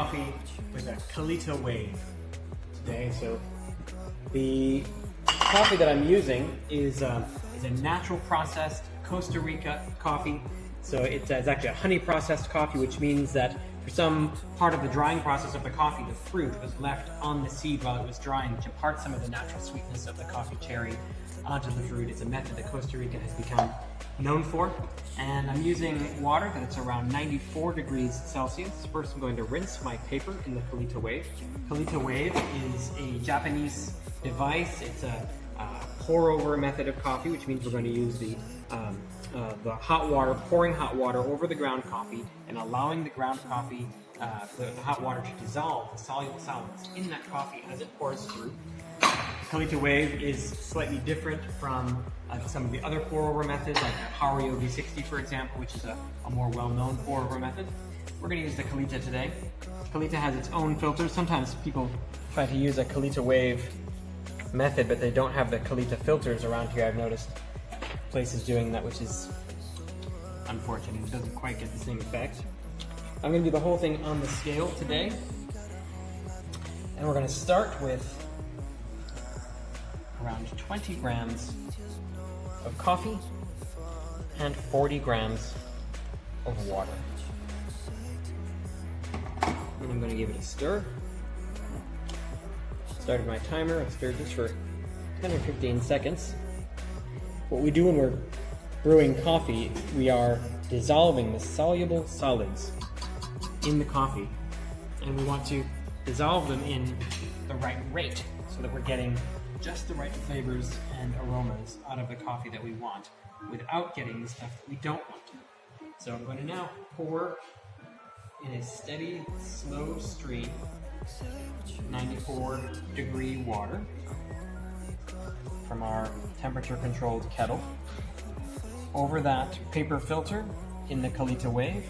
coffee with a Kalita wave today. So the coffee that I'm using is a natural processed Costa Rica coffee. So it's actually a honey processed coffee, which means that for some part of the drying process of the coffee, the fruit was left on the seed while it was drying to impart some of the natural sweetness of the coffee cherry onto the fruit. It's a method that Costa Rica has become known for. And I'm using water that's around 94 degrees Celsius. First, I'm going to rinse my paper in the Kalita wave. Kalita wave is a Japanese device. It's a pour-over method of coffee, which means we're going to use the hot water, pouring hot water over the ground coffee and allowing the ground coffee, the hot water to dissolve the soluble solids in that coffee as it pours through. Kalita wave is slightly different from some of the other pour-over methods, like Hario V60, for example, which is a more well-known pour-over method. We're going to use the Kalita today. Kalita has its own filters. Sometimes people try to use a Kalita wave method, but they don't have the Kalita filters around here. I've noticed places doing that, which is unfortunate. It doesn't quite get the same effect. I'm going to do the whole thing on the scale today, and we're going to start with around 20 grams of coffee and 40 grams of water. And I'm going to give it a stir. Started my timer. I've stirred this for 10 or 15 seconds. What we do when we're brewing coffee, we are dissolving the soluble solids in the coffee, and we want to dissolve them in the right rate so that we're getting just the right flavors and aromas out of the coffee that we want without getting the stuff that we don't want. So I'm going to now pour in a steady, slow stream 94 degree water from our temperature controlled kettle over that paper filter in the Kalita wave.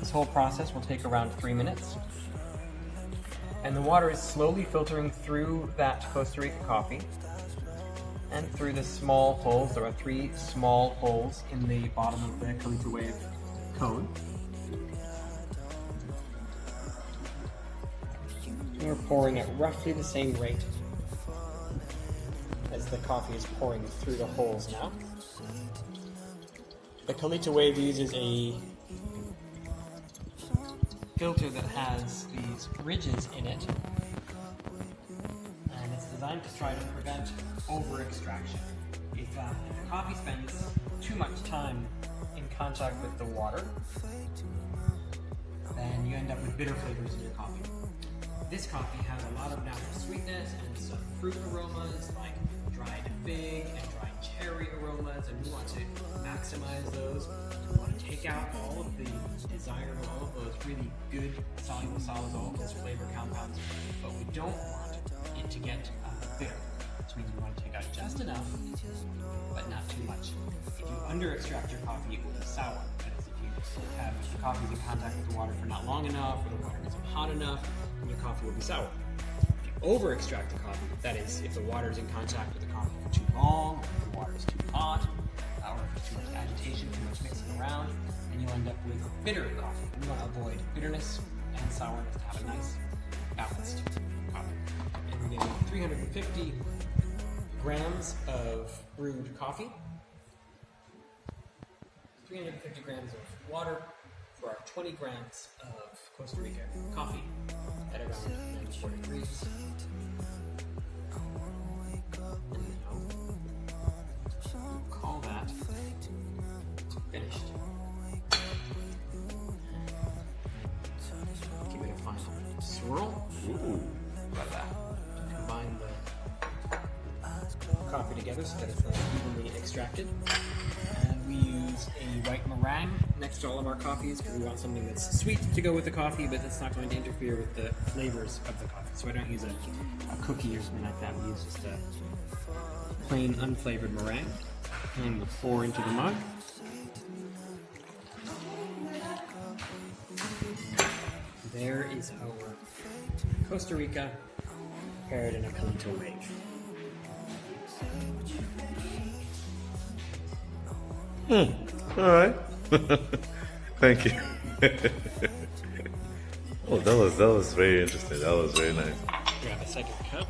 This whole process will take around 3 minutes. And the water is slowly filtering through that Costa Rica coffee and through the small holes. There are 3 small holes in the bottom of the Kalita wave cone. And we're pouring at roughly the same rate as the coffee is pouring through the holes now. The Kalita wave uses a filter that has these ridges in it, and it's designed to try to prevent over-extraction. If the coffee spends too much time in contact with the water, then you end up with bitter flavors in your coffee. This coffee has a lot of natural sweetness and some fruit aromas like dried fig and dried cherry aromas, and we want to maximize those. We want to take out all of the desired, all of those really good soluble solids, all of those flavor compounds, but we don't want it to get bitter, which means we want to take out just enough, but not too much. If you under-extract your coffee, it will be sour. That is, if you have the coffee in contact with the water for not long enough, or the water isn't hot enough, then your coffee will be sour. If you over-extract the coffee, that is, if the water is in contact with the coffee for too long, or if the water is too hot, or if there's too much agitation, too much mixing around, and you end up with bitter coffee. We want to avoid bitterness and sourness to have a nice, balanced coffee. And we're getting 350 grams of brewed coffee, 350 grams of water for our 20 grams of Costa Rica coffee at around 94 degrees. And now we'll call that finished. Give it a final swirl. Ooh, like that. Combine the coffee together so that it's nice evenly extracted. And we use a white meringue next to all of our coffees because we want something that's sweet to go with the coffee, but that's not going to interfere with the flavors of the coffee. So I don't use a cookie or something like that. We use just a plain unflavored meringue. And we'll pour into the mug. There is our Costa Rica prepared in a Kalita wave. All right. Thank you. Oh, that was very interesting. That was very nice. Grab a second cup.